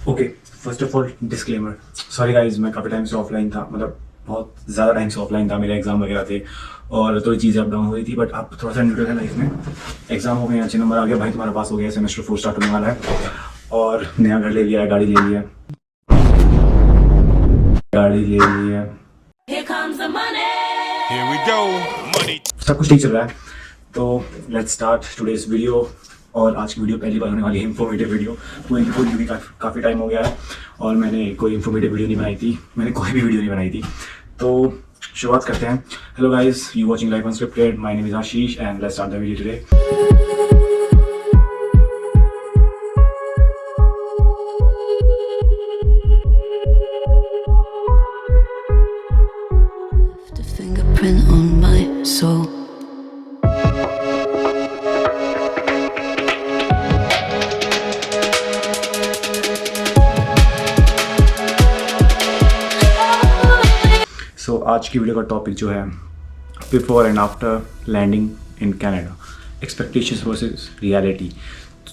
Okay, first of all disclaimer, sorry guys, मैं काफ़ी time से ऑफलाइन था, मतलब बहुत ज़्यादा टाइम से ऑफलाइन था, मेरे एग्जाम वगैरह थे और थोड़ी चीज़ें अप डाउन हो रही थी। बट अब थोड़ा सा न्यूट्रल है लाइफ में। एग्जाम हो गए, अच्छे नंबर आ गया, भाई तुम्हारा पास हो गया, सेमेस्टर 4 स्टार्ट होने वाला है और नया घर ले लिया है, गाड़ी ले लिया है। Here comes the money. Here we go. Money. सब कुछ ठीक चल रहा है। तो लेट्स स्टार्ट टुडेस वीडियो। और आज की वीडियो पहली बार होने वाली है इन्फॉर्मेटिव वीडियो। पूरी की पूरी क्योंकि काफ़ी टाइम हो गया है और मैंने कोई इन्फॉर्मेटिव वीडियो नहीं बनाई थी, मैंने कोई भी वीडियो नहीं बनाई थी। तो शुरुआत करते हैं। Hello guys, you watching Life Unscripted, my name is Ashish and let's start the video today. The fingerprint on my soul. So आज की वीडियो का टॉपिक जो है before and after landing in Canada, expectations versus reality.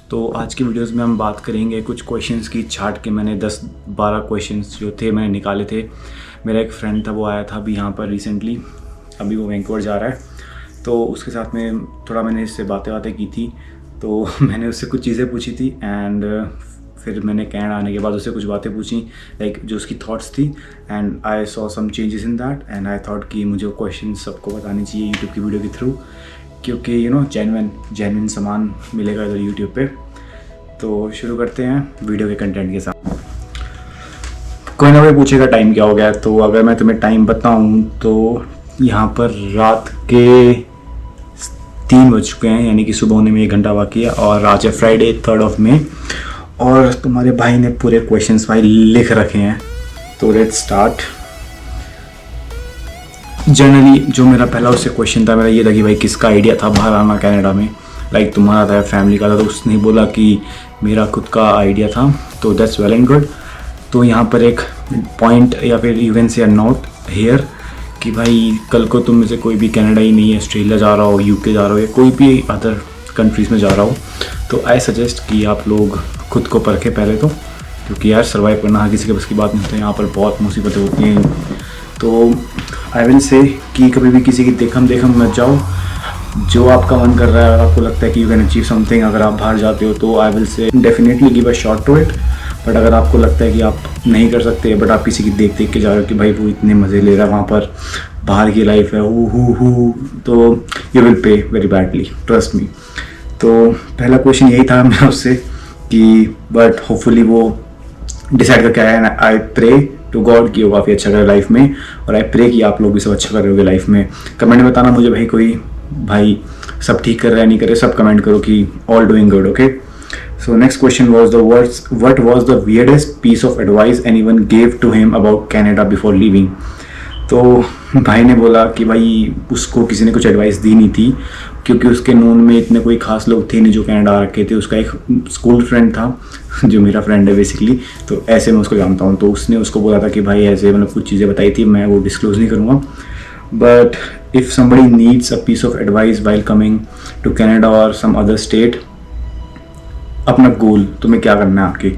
तो आज की videos में हम बात करेंगे कुछ क्वेश्चंस की, छाट के मैंने 10-12 क्वेश्चंस जो थे मैंने निकाले थे। मेरा एक फ्रेंड था, वो आया था अभी यहाँ पर रिसेंटली, अभी वो वैंकूवर जा रहा है, तो उसके साथ में थोड़ा मैंने इससे बातें की थी। तो मैंने उससे कुछ चीज़ें पूछी थी एंड फिर मैंने कनाडा आने के बाद उससे कुछ बातें पूछी, लाइक जो उसकी थॉट्स थी, and I saw some changes in that and I thought कि मुझे क्वेश्चन सबको बताने चाहिए यूट्यूब की वीडियो के थ्रू, क्योंकि यू नो जेन्युइन सामान मिलेगा इधर यूट्यूब पे। तो शुरू करते हैं वीडियो के कंटेंट के साथ। कोई ना कोई पूछेगा टाइम क्या हो गया, तो अगर मैं तुम्हें टाइम बताऊं तो यहाँ पर रात के 3 बज चुके हैं, यानी कि सुबह होने में 1 घंटा बाकी है और आज है फ्राइडे 3 मई और तुम्हारे भाई ने पूरे क्वेश्चंस भाई लिख रखे हैं। तो लेट्स स्टार्ट। जनरली जो मेरा पहला उससे क्वेश्चन था मेरा ये था कि भाई किसका आइडिया था बाहर आना कनाडा में, लाइक तुम्हारा था, फैमिली का था। तो उसने बोला कि मेरा खुद का आइडिया था, तो दैट्स वेल एंड गुड। तो यहाँ पर एक पॉइंट या फिर इवन से नोट हेयर कि भाई कल को तुम में से कोई भी कनाडा ही नहीं है, ऑस्ट्रेलिया जा रहा हो, यूके जा रहा हो या कोई भी अदर कंट्रीज़ में जा रहा हो, तो आई सजेस्ट कि आप लोग खुद को परखें पहले तो, क्योंकि यार सर्वाइव करना हर किसी के बस की बात नहीं होती, यहाँ पर बहुत मुसीबतें होती हैं। तो आई विल से कि कभी भी किसी की देखम मत जाओ। जो आपका मन कर रहा है, अगर आपको लगता है कि यू कैन अचीव समथिंग, अगर आप बाहर जाते हो तो I will say definitely give a shot to it. But अगर आपको लगता है कि आप नहीं कर सकते, बट आप किसी की देख के जा रहे हो कि भाई वो इतने मज़े ले रहा है वहाँ पर, बाहर की लाइफ है हु, तो you will pay very badly, trust me. तो पहला क्वेश्चन यही था मेरा उससे कि बट होपफुली वो डिसाइड करके आया है। आई प्रे टू गॉड कि वो काफ़ी अच्छा करे लाइफ में, और आई प्रे कि आप लोग भी सब अच्छा कर रहे होगे लाइफ में। कमेंट में बताना मुझे भाई सब ठीक कर रहा है नहीं कर रहे, सब कमेंट करो कि all doing good. Okay, so next question was what was the weirdest piece of advice anyone gave to him about Canada before leaving. तो भाई ने बोला कि भाई उसको किसी ने कुछ एडवाइस दी नहीं थी, क्योंकि उसके नोन में इतने कोई खास लोग थे नहीं जो कनाडा आ रखे थे। उसका एक स्कूल फ्रेंड था जो मेरा फ्रेंड है बेसिकली, तो ऐसे मैं उसको जानता हूँ। तो उसने उसको बोला था कि भाई ऐसे, मतलब कुछ चीज़ें बताई थी, मैं वो डिस्क्लोज नहीं करूँगा। But if somebody needs a piece of advice while coming to Canada और सम अदर स्टेट, अपना गोल तुम्हें क्या करना है आपके,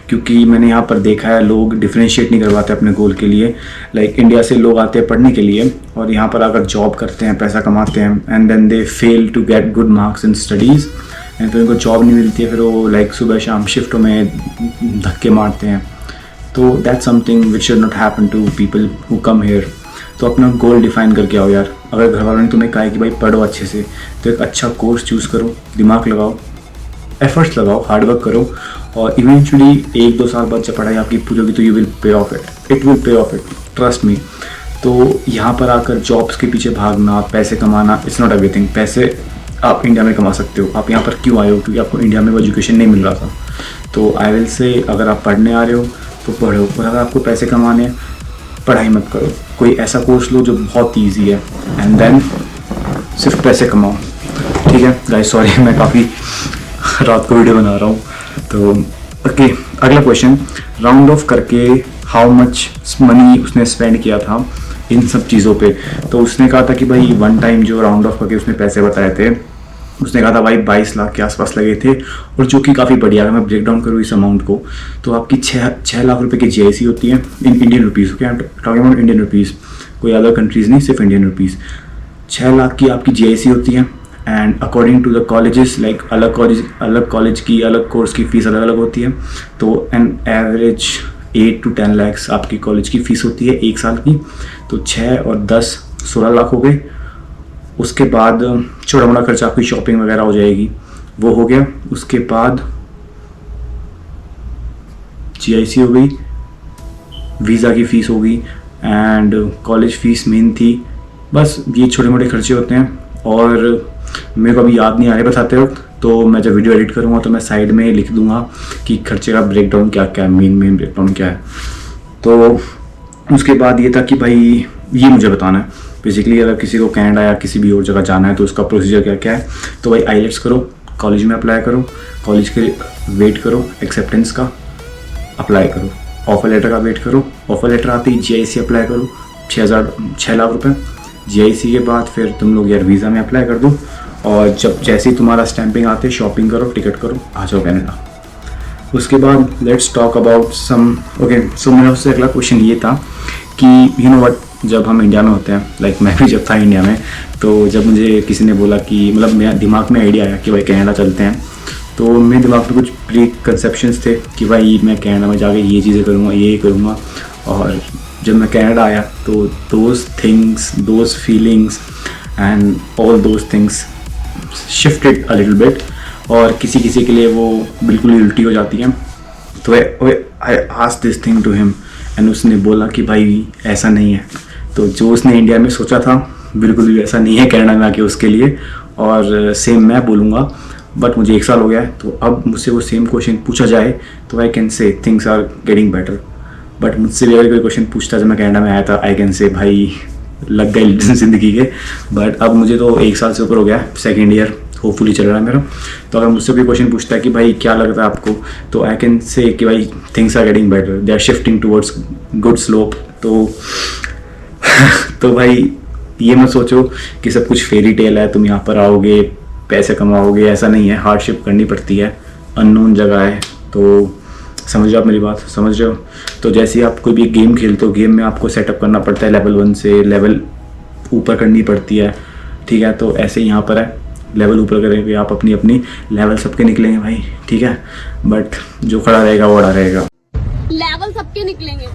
क्योंकि मैंने यहाँ पर देखा है लोग डिफ्रेंशिएट नहीं करवाते अपने गोल के लिए। लाइक इंडिया से लोग आते हैं पढ़ने के लिए और यहाँ पर आकर जॉब करते हैं, पैसा कमाते हैं, and then they fail to get good marks in studies, and फिर उनको जॉब नहीं मिलती है, फिर वो लाइक सुबह शाम शिफ्टों में धक्के मारते हैं। तो that's something which should not happen to people who come here. तो अपना गोल डिफाइन करके आओ यार। अगर घर वालों ने तुम्हें कहा है कि भाई पढ़ो अच्छे से, तो एक अच्छा कोर्स चूज़ करो, दिमाग लगाओ, एफर्ट्स लगाओ, हार्डवर्क करो, और इवेंचुअली 1-2 साल बाद जब पढ़ाई आपकी पूरी होगी तो you will pay of it will pay of it, trust me. तो यहाँ पर आकर जॉब्स के पीछे भागना, पैसे कमाना, इट्स नॉट एवरीथिंग। पैसे आप इंडिया में कमा सकते हो, आप यहाँ पर क्यों आए हो, क्योंकि आपको इंडिया में वो एजुकेशन नहीं मिल रहा था। तो आई विल से अगर आप पढ़ने आ रहे हो तो पढ़ो, और अगर आपको पैसे कमाने हैं पढ़ाई मत करो, कोई ऐसा कोर्स लो जो बहुत ईजी है, एंड देन सिर्फ पैसे कमाओ। ठीक है गाइस, सॉरी मैं काफ़ी रात को वीडियो बना रहा हूँ। तो ओके, अगला क्वेश्चन, राउंड ऑफ करके हाउ मच मनी उसने स्पेंड किया था इन सब चीज़ों पे। तो उसने कहा था कि भाई वन टाइम जो राउंड ऑफ करके उसने पैसे बताए थे उसने कहा था भाई 22 लाख के आसपास लगे थे, और जो कि काफ़ी बढ़िया है। मैं ब्रेक डाउन करूँ इस अमाउंट को, तो आपकी 6 लाख रुपए की GIC होती है in Indian rupees. Okay, talking about Indian rupees, कोई अदर कंट्रीज़ नहीं, सिर्फ इंडियन रुपीज़। 6 लाख की आपकी GIC होती है, and according to the colleges, like अलग कॉलेज की अलग कोर्स की फ़ीस अलग अलग होती है। तो एन एवरेज 8 to 10 lakhs आपकी कॉलेज की फ़ीस होती है 1 साल की। तो 6 और 10 16 लाख हो गए। उसके बाद छोटा मोटा खर्चा, आपकी शॉपिंग वगैरह हो जाएगी, वो हो गया। उसके बाद GIC हो गई, वीज़ा की फ़ीस हो गई, एंड कॉलेज फ़ीस मेन थी। बस ये छोटे मोटे खर्चे होते हैं, और मेरे को अभी याद नहीं आ रहे बताते वक्त, तो मैं जब वीडियो एडिट करूँगा तो मैं साइड में लिख दूँगा कि खर्चे का ब्रेकडाउन क्या क्या है, मेन ब्रेकडाउन क्या है। तो उसके बाद ये था कि भाई ये मुझे बताना है बेसिकली, अगर किसी को कनाडा या किसी भी और जगह जाना है तो उसका प्रोसीजर क्या क्या है। तो भाई IELTS करो, कॉलेज में अप्लाई करो, कॉलेज के वेट करो, एक्सेप्टेंस का अप्लाई करो, ऑफर लेटर का वेट करो, ऑफर लेटर आती है, GIC अप्लाई करो 6 लाख रुपये। GIC के बाद फिर तुम लोग यार वीज़ा में अप्लाई कर दो, और जैसे ही तुम्हारा स्टैंपिंग आते शॉपिंग करो, टिकट करो, आ जाओ कनाडा। उसके बाद let's talk about some okay. So मेरा उससे अगला क्वेश्चन ये था कि यू नो व्हाट, जब हम इंडिया में होते हैं, लाइक मैं भी जब था इंडिया में, तो जब मुझे किसी ने बोला कि मतलब मेरे दिमाग में आइडिया आया कि भाई कनाडा चलते हैं, तो मेरे दिमाग में कुछ प्री कंसेप्शंस थे कि भाई मैं कनाडा में जाके ये चीज़ें करूँगा, ये करूँगा। और जब मैं कनाडा आया तो those things, those feelings and all those things shifted a little bit, और किसी किसी के लिए वो बिल्कुल ही उल्टी हो जाती है। तो I asked this thing to him, and उसने बोला कि भाई ऐसा नहीं है। तो जो उसने इंडिया में सोचा था बिल्कुल भी ऐसा नहीं है कनाडा में आके उसके लिए, और सेम मैं बोलूँगा। बट मुझे 1 साल हो गया है, तो अब मुझसे वो सेम क्वेश्चन पूछा जाए तो I can say things are getting better. But मुझसे भी अगर कोई क्वेश्चन पूछता जब मैं कनाडा में आया था, आई कैन से भाई लग गए ज़िंदगी के। बट अब मुझे तो 1 साल से ऊपर हो गया, 2nd ईयर होपफुली चल रहा है मेरा। तो अगर मुझसे कोई क्वेश्चन पूछता है कि भाई क्या लगता है आपको, तो आई कैन से कि भाई things are getting better, they are shifting towards good slope. तो भाई ये मत सोचो कि सब कुछ फेरी टेल है, तुम यहाँ पर आओगे पैसे कमाओगे, ऐसा नहीं है। हार्डशिप करनी पड़ती है, अननोन जगह है, तो समझ रहे हो आप मेरी बात, समझ रहे हो। तो जैसे ही आप कोई भी गेम खेलते हो, गेम में आपको सेटअप करना पड़ता है, लेवल 1 से लेवल ऊपर करनी पड़ती है, ठीक है। तो ऐसे ही यहाँ पर है, लेवल ऊपर करेंगे आप, अपनी अपनी लेवल सबके निकलेंगे भाई, ठीक है। बट जो खड़ा रहेगा वो अड़ा रहेगा। लेवल सबके निकलेंगे,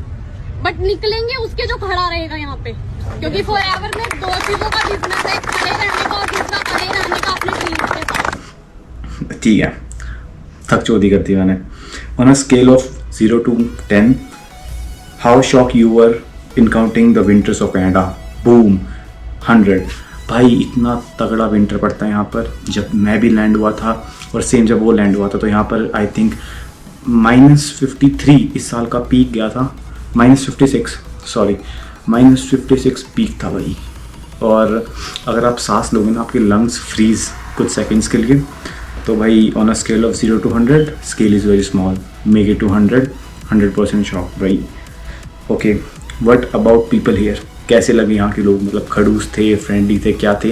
बट निकलेंगे उसके जो खड़ा रहेगा यहाँ पे, क्योंकि फॉरएवर में 2 चीजों का बिजनेस है, खड़े रहने का और दूसरा खड़े रहने का अपने ड्रीम के साथ। ठीक है, थक चोदी करती मैंने। On a scale of 0 to 10, how shock you were in counting the winters of Canada? Boom, 100। भाई इतना तगड़ा विंटर पड़ता है यहाँ पर। जब मैं भी लैंड हुआ था और सेम जब वो लैंड हुआ था, तो यहाँ पर आई थिंक -53 इस साल का पीक गया था, -56 पीक था भाई। और अगर आप सांस लोगे ना, आपके लंग्स फ्रीज कुछ सेकंड्स के लिए। तो भाई on a scale of 0 to 100, scale is very small, make it to 100% shock भाई। Okay, what about people here? कैसे लगे यहाँ के लोग? मतलब खड़ूस थे, फ्रेंडली थे, क्या थे?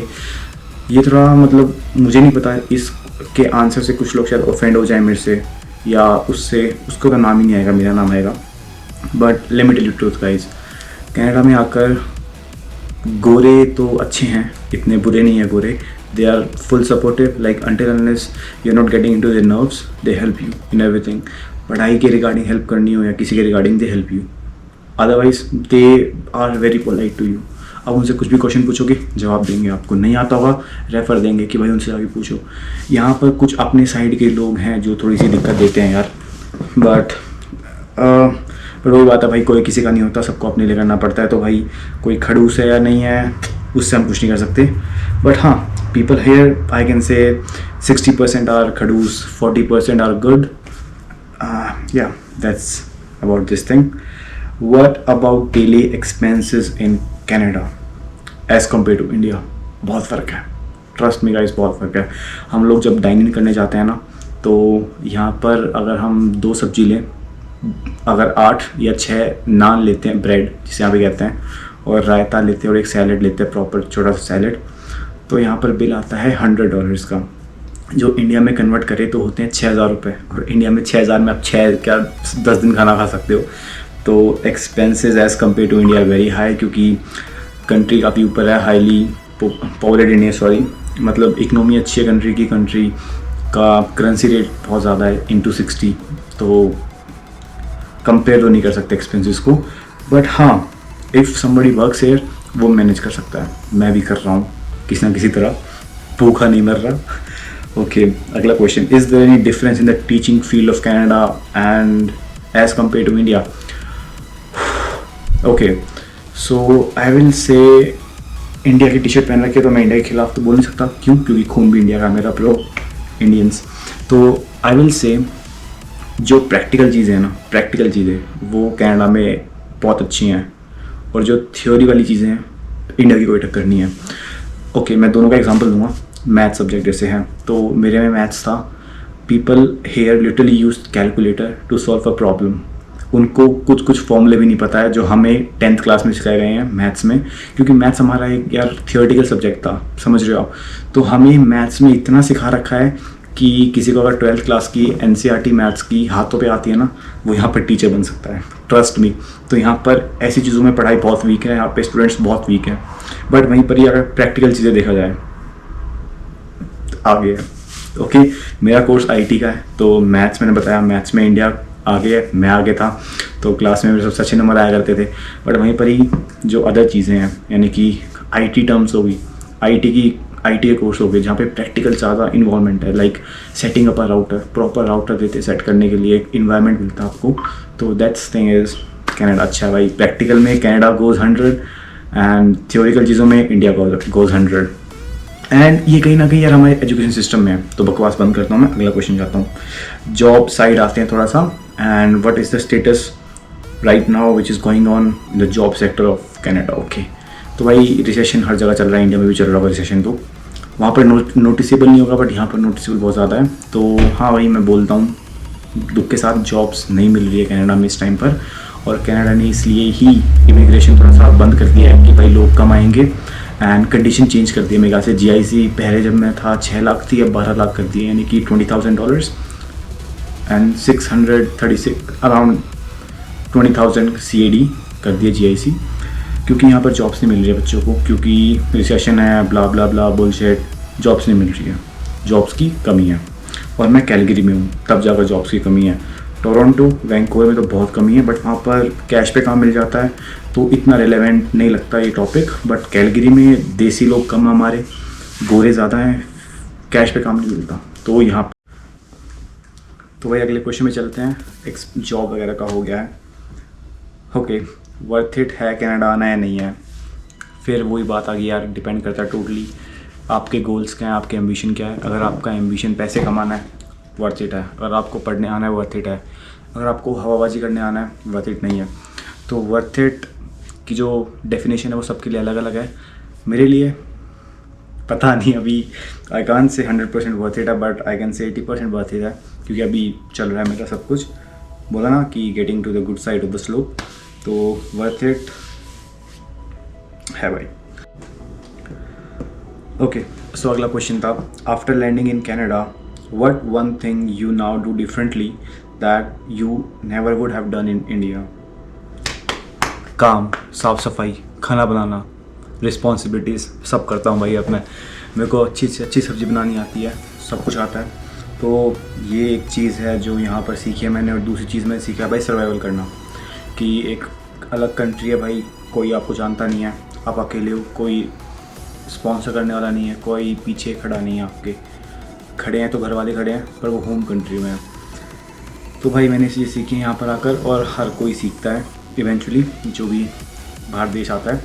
ये थोड़ा मतलब मुझे नहीं पता, इसके आंसर से कुछ लोग शायद ऑफेंड हो जाए मेरे से, या उसको का नाम ही नहीं आएगा, मेरा नाम आएगा। But let me tell you truth guys, Canada में आकर गोरे तो अच्छे हैं, इतने बुरे नहीं है गोरे। They are full supportive, like until unless you're not getting into their nerves, they help you in everything. पढ़ाई के रिगार्डिंग हेल्प करनी हो या किसी के regarding, they help you. Otherwise they are very polite to you. अब उनसे कुछ भी क्वेश्चन पूछोगे जवाब देंगे, आपको नहीं आता होगा रेफ़र देंगे कि भाई उनसे आगे पूछो। यहाँ पर कुछ अपने साइड के लोग हैं जो थोड़ी सी दिक्कत देते हैं यार, बट वही बात है भाई, कोई किसी का नहीं होता, सबको अपने लिए करना पड़ता है। तो भाई कोई खड़ूस है या नहीं है उससे हम कुछ नहीं कर सकते। बट हाँ, people here I can say 60% are khadus, 40% are good. Yeah, that's about this thing. What about daily expenses in Canada as compared to India? बहुत फ़र्क है, ट्रस्ट मी गाइस, बहुत फ़र्क है। हम लोग जब डाइनिंग करने जाते हैं ना, तो यहाँ पर अगर हम 2 सब्जी लें, अगर 8 या 6 नान लेते हैं, ब्रेड जिसे यहाँ पे कहते हैं, और रायता लेते हैं और एक सैलड लेते हैं, प्रॉपर छोटा सा सैलड, तो यहाँ पर बिल आता है $100 का। जो इंडिया में कन्वर्ट करे तो होते हैं 6,000 रुपये, और इंडिया में 6,000 में आप 10 दिन खाना खा सकते हो। तो expenses as compare to India very high, क्योंकि कंट्री काफ़ी ऊपर है, हाईली पॉपुलेटेड इंडिया, सॉरी मतलब इकनॉमी अच्छी है कंट्री की, कंट्री का करेंसी रेट बहुत ज़्यादा है इंटू 60, तो कंपेयर तो नहीं कर सकते एक्सपेंसेस को। बट हाँ, इफ़ समबडी वर्क्स हियर वो मैनेज कर सकता है, मैं भी कर रहा हूँ किसी ना किसी तरह, भूखा नहीं मर रहा। ओके, अगला question, is there any difference in the teaching field of Canada and as compare to India? Okay, so I will say India की टी शर्ट पहन रखी है तो मैं इंडिया के खिलाफ तो बोल नहीं सकता, क्यों? क्योंकि खून भी इंडिया का मेरा, प्रो इंडियंस। तो आई विल से जो प्रैक्टिकल चीज़ें हैं ना, प्रैक्टिकल चीज़ें वो कनाडा में बहुत अच्छी हैं, और जो थ्योरी वाली चीज़ें हैं इंडिया की कोई टक्कर नहीं है। ओके, मैं दोनों का एग्जांपल दूंगा। मैथ सब्जेक्ट जैसे है, तो मेरे में मैथ्स था, people here literally use calculator to solve a problem. उनको कुछ कुछ फॉर्मूले भी नहीं पता है जो हमें 10th क्लास में सिखाए गए हैं मैथ्स में, क्योंकि मैथ्स हमारा एक यार थियोरेटिकल सब्जेक्ट था, समझ रहे हो आप। तो हमें मैथ्स में इतना सिखा रखा है कि किसी को अगर 12th क्लास की NCERT मैथ्स की हाथों पे आती है ना, वो यहाँ पर टीचर बन सकता है, ट्रस्ट मी। तो यहाँ पर ऐसी चीज़ों में पढ़ाई बहुत वीक है, यहाँ पे स्टूडेंट्स बहुत वीक हैं। बट वहीं पर ही अगर प्रैक्टिकल चीज़ें देखा जाए आगे है। ओके, मेरा कोर्स IT का है, तो मैथ्स मैंने बताया, मैथ्स में इंडिया आगे है, मैं आगे था, तो क्लास में मेरे सबसे अच्छे नंबर आया करते थे। बट वहीं पर ही जो अदर चीज़ें हैं, यानी कि IT टर्म्स होगी, IT के कोर्स हो गए जहाँ पे प्रैक्टिकल ज़्यादा इन्वॉल्वमेंट है, like setting up a router, proper router देते सेट करने के लिए, एक इन्वायरमेंट मिलता है आपको। तो दैट्स थिंग इज़ कनाडा अच्छा है भाई। प्रैक्टिकल में कनाडा गोज़ 100 एंड थियोरिकल चीज़ों में इंडिया गोज़ 100। एंड ये कहीं ना कहीं यार हमारे एजुकेशन सिस्टम में है। तो बकवास बंद करता हूँ मैं, अगला क्वेश्चन जाता हूँ। जॉब साइड आते हैं थोड़ा सा, and what is the status right now which is going on in the job sector of Canada? Okay, तो भाई रिसेशन हर जगह चल रहा है, इंडिया में भी चल रहा होगा रिसेशन, तो वहाँ पर नोटिसेबल नहीं होगा, बट यहाँ पर नोटिसेबल बहुत ज़्यादा है। तो हाँ भाई, मैं बोलता हूँ दुख के साथ जॉब्स नहीं मिल रही है कनाडा में इस टाइम पर, और कनाडा ने इसलिए ही इमिग्रेशन थोड़ा सा बंद कर दिया है कि भाई लोग कम आएंगे, एंड कंडीशन चेंज कर दी है मेरे ख्याल से। GIC पहले जब मैं था 6 लाख थी, अब 12 लाख कर दी है, यानी कि $20,000 एंड 636 अराउंड 20,000 CAD कर दिया GIC, क्योंकि यहाँ पर जॉब्स नहीं मिल रही है बच्चों को, क्योंकि रिसेशन है, ब्ला ब्ला ब्ला बुलशिट, जॉब्स नहीं मिल रही है, जॉब्स की कमी है। और मैं कैलगरी में हूँ, तब जाकर जॉब्स की कमी है। टोरंटो, वैंकूवर में तो बहुत कमी है, बट वहाँ पर कैश पे काम मिल जाता है, तो इतना रेलेवेंट नहीं लगता ये टॉपिक। बट कैलगरी में देसी लोग कम, हमारे गोरे ज़्यादा हैं, कैश पे काम नहीं मिलता, तो यहाँ। तो भाई अगले क्वेश्चन में चलते हैं। एक जॉब वगैरह का हो गया है। ओके, वर्थ इट है कनाडा आना या नहीं है? फिर वही बात आ गई यार, डिपेंड करता है टोटली आपके गोल्स क्या हैं, आपके एम्बिशन क्या है। अगर आपका एम्बिशन पैसे कमाना है, वर्थ इट है। अगर आपको पढ़ने आना है, वर्थ इट है। अगर आपको हवाबाजी करने आना है, वर्थ इट नहीं है। तो वर्थ इट की जो डेफिनेशन है वो सबके लिए अलग अलग है। मेरे लिए पता नहीं, अभी आई कान से 100% वर्थ इट है, बट आई कैन से 80% वर्थ इट है, क्योंकि अभी चल रहा है मेरा सब कुछ। बोला ना कि getting to the good side of the slope, तो वर्थ इट है भाई। ओके, सो अगला क्वेश्चन था, after landing in Canada what one thing you now do differently that you never would have done in India? काम, साफ़ सफाई, खाना बनाना, responsibilities सब करता हूँ भाई अब मैं। मेरे को अच्छी से अच्छी सब्ज़ी बनानी आती है, सब कुछ आता है। तो ये एक चीज़ है जो यहाँ पर सीखी है मैंने। और दूसरी चीज़ मैंने सीखा है भाई सर्वाइवल करना, कि एक अलग कंट्री है भाई, कोई आपको जानता नहीं है, आप अकेले हो, कोई स्पॉन्सर करने वाला नहीं है, कोई पीछे खड़ा नहीं है आपके। खड़े हैं तो घर वाले खड़े हैं, पर वो होम कंट्री में है। तो भाई मैंने ये सीखी है यहाँ पर आकर, और हर कोई सीखता है इवेंचुअली, जो भी बाहर देश आता है।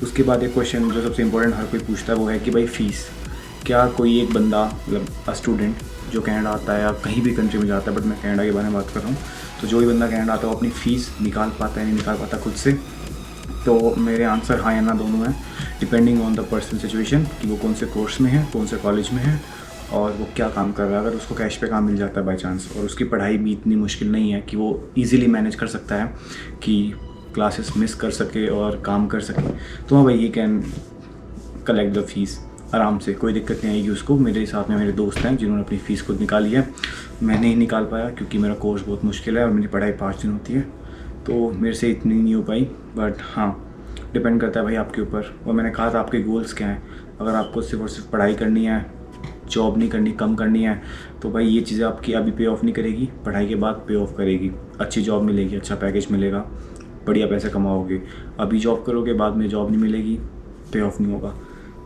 उसके बाद एक क्वेश्चन जो सबसे इम्पोर्टेंट हर कोई पूछता है वो है कि भाई फ़ीस। क्या कोई एक बंदा, मतलब अ स्टूडेंट जो कनाडा आता है या कहीं भी कंट्री में जाता है, बट मैं कनाडा के बारे में बात कर रहा हूँ, तो जो भी बंदा कनाडा आता है वो अपनी फ़ीस निकाल पाता है, नहीं निकाल पाता खुद से? तो मेरे आंसर हाँ या ना दोनों हैं, depending on the personal situation, कि वो कौन से कोर्स में है, कौन से कॉलेज में है, और वो क्या काम कर रहा है। अगर उसको कैश पे काम मिल जाता है बाई चांस, और उसकी पढ़ाई भी इतनी मुश्किल नहीं है कि वो ईज़िली मैनेज कर सकता है कि क्लासेस मिस कर सके और काम कर सके, तो हाँ भाई ये कैन कलेक्ट द फीस। आराम से, कोई दिक्कत नहीं आएगी उसको। मेरे साथ में मेरे दोस्त हैं जिन्होंने अपनी फ़ीस खुद निकाली है, मैं नहीं निकाल पाया क्योंकि मेरा कोर्स बहुत मुश्किल है और मेरी पढ़ाई 5 दिन होती है, तो मेरे से इतनी नहीं हो पाई। बट हाँ, डिपेंड करता है भाई आपके ऊपर। और मैंने कहा था आपके गोल्स क्या हैं। अगर आपको सिर्फ और सिर्फ पढ़ाई करनी है, जॉब नहीं करनी, कम करनी है, तो भाई ये चीज़ें आपकी अभी पे ऑफ नहीं करेगी, पढ़ाई के बाद पे ऑफ करेगी। अच्छी जॉब मिलेगी, अच्छा पैकेज मिलेगा, बढ़िया पैसे कमाओगे। अभी जॉब करोगे, बाद में जॉब नहीं मिलेगी, पे ऑफ नहीं होगा।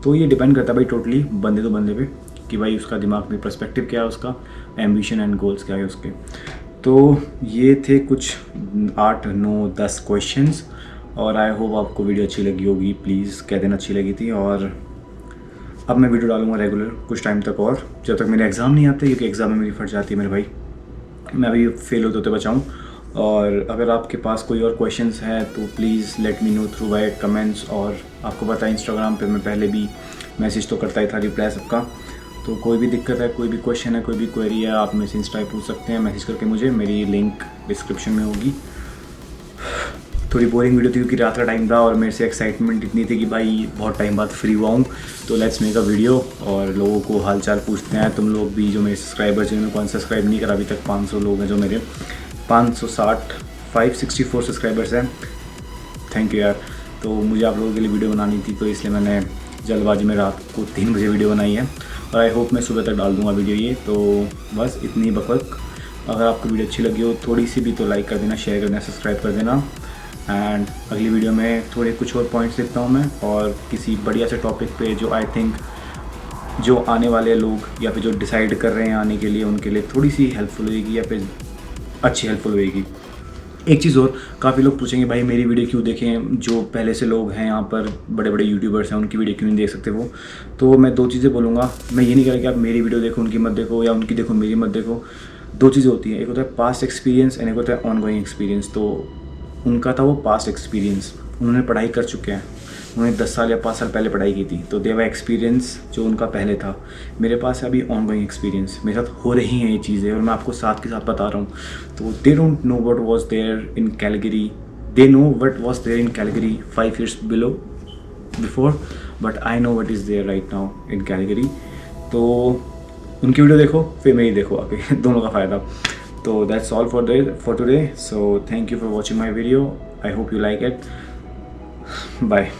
तो ये डिपेंड करता है भाई टोटली बंदे तो बंदे पे कि भाई उसका दिमाग में पर्सपेक्टिव क्या है, उसका एम्बिशन एंड गोल्स क्या है उसके। तो ये थे कुछ 8, 9, 10 क्वेश्चंस और आई होप आपको वीडियो अच्छी लगी होगी। प्लीज़ कह देना अच्छी लगी थी। और अब मैं वीडियो डालूंगा रेगुलर कुछ टाइम तक, और जब तक मेरे एग्ज़ाम नहीं आते, क्योंकि एग्ज़ाम में मेरी फट जाती है मेरे भाई, मैं अभी फेल होते बचाऊँ। और अगर आपके पास कोई और क्वेश्चंस है तो please let me know through by comments. और आपको पता है इंस्टाग्राम पे मैं पहले भी मैसेज तो करता ही था, रिप्लाई सबका। तो कोई भी दिक्कत है, कोई भी क्वेश्चन है, कोई भी क्वेरी है, आप मेरे से इंस्टा पे पूछ सकते हैं मैसेज करके मुझे। मेरी लिंक डिस्क्रिप्शन में होगी। थोड़ी बोरिंग वीडियो थी क्योंकि रात का टाइम था और मेरे से एक्साइटमेंट इतनी थी कि भाई बहुत टाइम बाद फ्री हुआ हूँ, तो लेट्स मेक अ वीडियो और लोगों को हालचाल पूछते हैं। तुम लोग भी जो मेरे सब्सक्राइबर्स जिन्होंने कौन सब्सक्राइब नहीं करा अभी तक, 500 लोग हैं जो मेरे, 564 सब्सक्राइबर्स हैं। थैंक यू यार। तो मुझे आप लोगों के लिए वीडियो बनानी थी, तो इसलिए मैंने जल्दबाजी में रात को 3 बजे वीडियो बनाई है और आई होप मैं सुबह तक डाल दूँगा वीडियो ये। तो बस इतनी बकबक। अगर आपको वीडियो अच्छी लगी हो थोड़ी सी भी तो लाइक कर देना, शेयर कर देना, सब्सक्राइब कर देना। एंड अगली वीडियो में थोड़े कुछ और पॉइंट्स लिखता हूँ मैं, और किसी बढ़िया से टॉपिक पे जो आई थिंक जो आने वाले लोग या फिर जो डिसाइड कर रहे हैं आने के लिए, उनके लिए थोड़ी सी हेल्पफुल होएगी या फिर अच्छी हेल्पफुल होएगी। एक चीज़ और, काफ़ी लोग पूछेंगे भाई मेरी वीडियो क्यों देखें, जो पहले से लोग हैं यहाँ पर बड़े बड़े यूट्यूबर्स हैं उनकी वीडियो क्यों नहीं देख सकते वो। तो मैं 2 चीज़ें बोलूँगा। मैं ये नहीं कह रहा कि आप मेरी वीडियो देखो उनकी मत देखो, या उनकी देखो मेरी मत देखो। 2 चीज़ें होती हैं, एक होता है पास्ट एक्सपीरियंस एंड एक होता है ऑन गोइंग एक्सपीरियंस। तो उनका था वो पास्ट एक्सपीरियंस, उन्होंने पढ़ाई कर चुके हैं, उन्होंने 10 साल या 5 साल पहले पढ़ाई की थी, तो देवा एक्सपीरियंस जो उनका पहले था। मेरे पास है अभी ऑन गोइंग एक्सपीरियंस, मेरे साथ हो रही हैं ये चीज़ें और मैं आपको साथ के साथ बता रहा हूँ। तो they don't know what was there in Calgary, they know what was there in Calgary 5 years before, but I know what is there right now in Calgary. तो उनकी वीडियो देखो फिर मेरी देखो आके, दोनों का फ़ायदा। तो that's all for today. So thank you for watching my video, I hope you like it. Bye.